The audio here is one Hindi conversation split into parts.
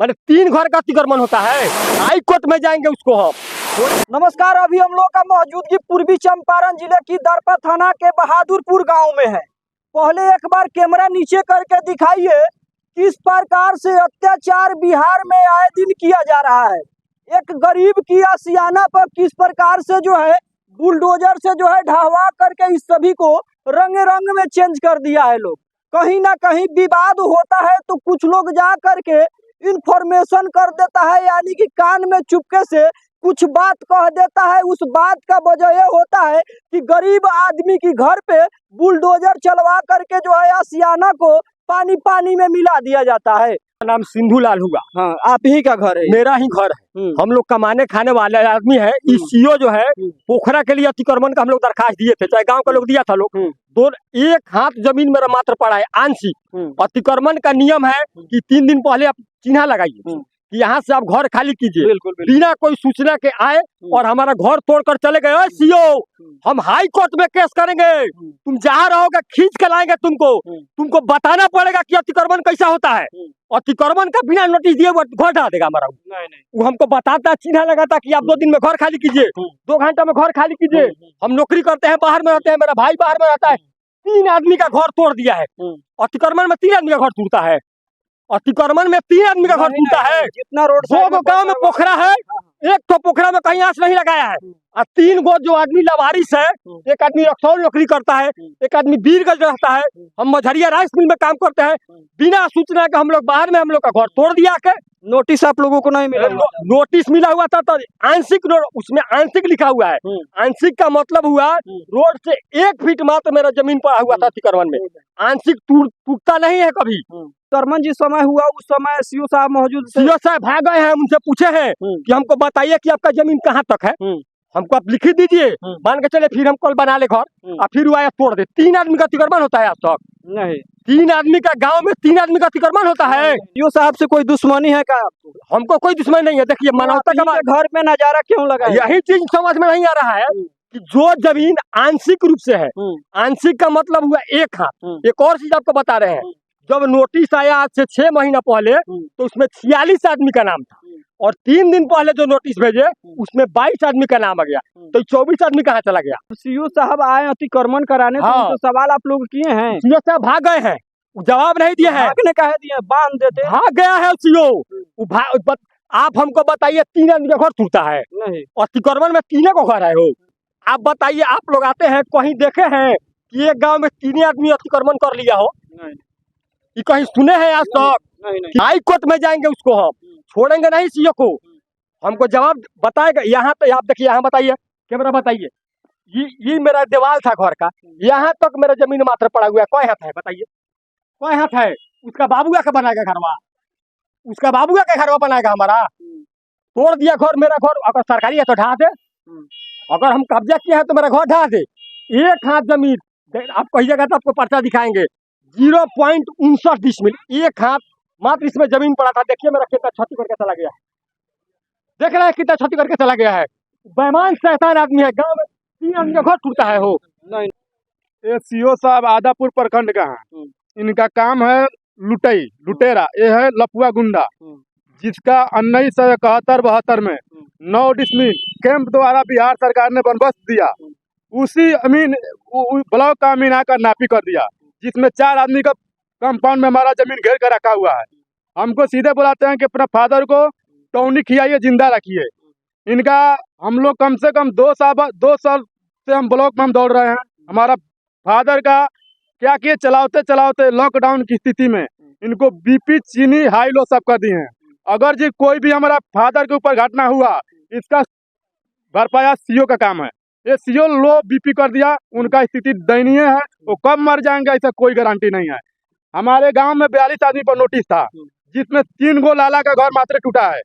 मैंने 3 घर का अतिक्रमण होता है, हाई कोर्ट में जाएंगे उसको हम। नमस्कार, अभी हम लोग का मौजूदगी पूर्वी चंपारण जिले की दरपा थाना के बहादुरपुर गांव में है। पहले एक बार कैमरा नीचे करके दिखाइए किस प्रकार से अत्याचार बिहार में आए दिन किया जा रहा है। एक गरीब की आशियाना पर किस प्रकार से जो है बुलडोजर से जो है ढहवा करके इस सभी को रंग रंग में चेंज कर दिया है। लोग कहीं ना कहीं विवाद होता है तो कुछ लोग जा करके इंफॉर्मेशन कर देता है, यानी कि कान में चुपके से कुछ बात कह देता है। उस बात का वजह ये होता है कि गरीब आदमी की घर पे बुलडोजर चलवा करके जो है आशियाना को पानी पानी में मिला दिया जाता है। नाम सिंधु लाल हुआ। हाँ, आप ही का घर है? मेरा ही घर है। हम लोग कमाने खाने वाले आदमी है। इस सीओ जो है पोखरा के लिए अतिक्रमण का हम लोग दरखास्त दिए थे, चाहे गांव का लोग दिया था लोग। तो 1 हाथ जमीन मेरा मात्र पड़ा है आंशिक। अतिक्रमण का नियम है कि 3 दिन पहले आप चिन्हा लगाइए कि यहाँ से आप घर खाली कीजिए। बिना कोई सूचना के आए और हमारा घर तोड़कर चले गए। सीओ, हम हाई कोर्ट में केस करेंगे, तुम जहाँ रहोगे खींच के लाएंगे तुमको बताना पड़ेगा कि अतिक्रमण कैसा होता है। अतिक्रमण का बिना नोटिस दिए वो घर ढा देगा हमारा। वो हमको बताता, चिन्हा लगाता कि आप 2 दिन में घर खाली कीजिए, 2 घंटा में घर खाली कीजिए। हम नौकरी करते हैं, बाहर में रहते हैं, मेरा भाई बाहर में रहता है। 3 आदमी का घर तोड़ दिया है। अतिक्रमण में 3 आदमी का घर टूटता है। अतिक्रमण में 3 आदमी का घर टूटा है। जितना रोड 2 गांव में पोखरा है, एक तो पोखरा में कहीं आंच नहीं लगाया है। और 3 गो जो आदमी लवारिस है, एक आदमी रक्सौल नौकरी करता है, एक आदमी बीरगंज रहता है, हम मझरिया राइस मिल में काम करते हैं। बिना सूचना के हम लोग बाहर में हम लोग का घर तोड़ दिया के। नोटिस आप लोगों को नहीं मिला? नोटिस मिला हुआ था तो आंशिक, उसमें आंशिक लिखा हुआ है। आंशिक का मतलब हुआ रोड से 1 फीट मात्र मेरा जमीन पड़ा हुआ था अतिक्रमण में। आंशिक टूटता नहीं है कभी। अतिक्रमण जिस समय हुआ उस समय सीओ साहब मौजूद थे? सीओ साहब भाग गए हैं। उनसे पूछे हैं कि हमको बताइए कि आपका जमीन कहाँ तक है, हमको आप लिखी दीजिए, मान के चले फिर हम कल बना ले घर। और फिर वो आया तोड़ दे। 3 आदमी का अतिक्रमण होता है आज तक? नहीं। 3 आदमी का गांव में 3 आदमी का अतिक्रमण होता है। सीओ साहब से कोई दुश्मनी है क्या आपको? हमको कोई दुश्मनी नहीं है। देखिए, मानवता का घर में नजारा क्यों लगा? यही चीज समझ में नहीं आ रहा है कि जो जमीन आंशिक रूप से है, आंशिक का मतलब हुआ 1 हाथ। एक और चीज आपको बता रहे हैं, जब नोटिस आया आज से 6 महीना पहले तो उसमें 46 आदमी का नाम था, और 3 दिन पहले जो नोटिस भेजे उसमें 22 आदमी का नाम आ गया। तो 24 आदमी कहाँ चला गया? सीओ साहब आए अतिक्रमण कराने। हाँ। तो सवाल आप लोग किए हैं? सीओ साहब भाग गए हैं, जवाब नहीं दिए हैं। भागने कहे दिए, बांध देते। भाग गया है सीओ। आप हमको बताइए, 3 आदमी का घर टूटता है? नहीं। अतिक्रमण में 3 को घर है हो। आप बताइए, आप लोग आते हैं कहीं देखे हैं कि एक गाँव में 3 आदमी अतिक्रमण कर लिया हो? नहीं। ये कहीं सुने हैं आज तक? हाई कोर्ट में जाएंगे उसको, हम छोड़ेंगे नहीं सीओ को। हमको जवाब बताएगा। यहाँ तो आप देखिए, यहाँ बताइए, कैमरा बताइए, ये मेरा दीवार था घर का, यहाँ तक मेरा जमीन मात्र पड़ा हुआ है। कोई हाथ है बताइए, कोई हाथ है? उसका बाबुआ का बनाएगा घरवा, उसका बाबुआ का घरवा बनाएगा हमारा। तोड़ दिया घर, मेरा घर अगर सरकारी है तो ढा दे, अगर हम कब्जा किया है तो मेरा घर ढा दे। 1 हाथ जमीन आप कहिएगा तो आपको पर्चा दिखाएंगे। 0.59 डिसमिल 1 हाथ मात्र इसमें जमीन पड़ा था। देखिए मेरा कितना क्षति करके चला गया है, देख रहे हैं कितना क्षति करके चला गया है। बेईमान शैतान आदमी है। गांव में 3 आदमी का घर टूटता है हो। नहीं। ये सीओ साहब आदापुर प्रखंड का है। इनका काम है लुटेरा। ये है लपुआ गुंडा, जिसका 1971-72 में 9 डिसमिल कैंप द्वारा बिहार सरकार ने बंदोबस्त दिया। उसी ब्लॉक का अमीन आकर नापी कर दिया, जिसमें 4 आदमी का कंपाउंड में हमारा जमीन घेर कर रखा हुआ है। हमको सीधे बुलाते हैं कि अपना फादर को टौनी खिलाइए, जिंदा रखिए। इनका हम लोग कम से कम 2 साल से हम ब्लॉक में हम दौड़ रहे हैं। हमारा फादर का क्या किए, चलाते चलाते लॉकडाउन की स्थिति में इनको बीपी, चीनी, हाई लो सब कर दिए हैं। अगर जी कोई भी हमारा फादर के ऊपर घटना हुआ, इसका भरपाया सीओ का काम है। ये सीओ लो बीपी कर दिया, उनका स्थिति दयनीय है। वो कब मर जाएंगे ऐसा कोई गारंटी नहीं है। हमारे गांव में 42 आदमी पर नोटिस था, जिसमें 3 गो लाला का घर मात्र टूटा है।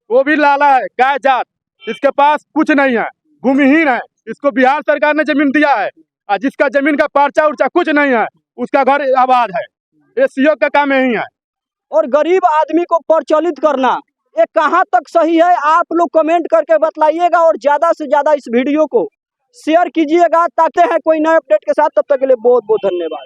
वो भी लाला है, गाय जात, इसके पास कुछ नहीं है, भूमिहीन है। इसको बिहार सरकार ने जमीन दिया है, और जिसका जमीन का पर्चा उर्चा कुछ नहीं है, उसका घर आबाद है। ये सीओ का काम यही है। और गरीब आदमी को प्रचलित करना ये कहाँ तक सही है, आप लोग कमेंट करके बतलाइएगा। और ज्यादा से ज्यादा इस वीडियो को शेयर कीजिएगा, ताकि है कोई नए अपडेट के साथ। तब तक के लिए बहुत बहुत धन्यवाद।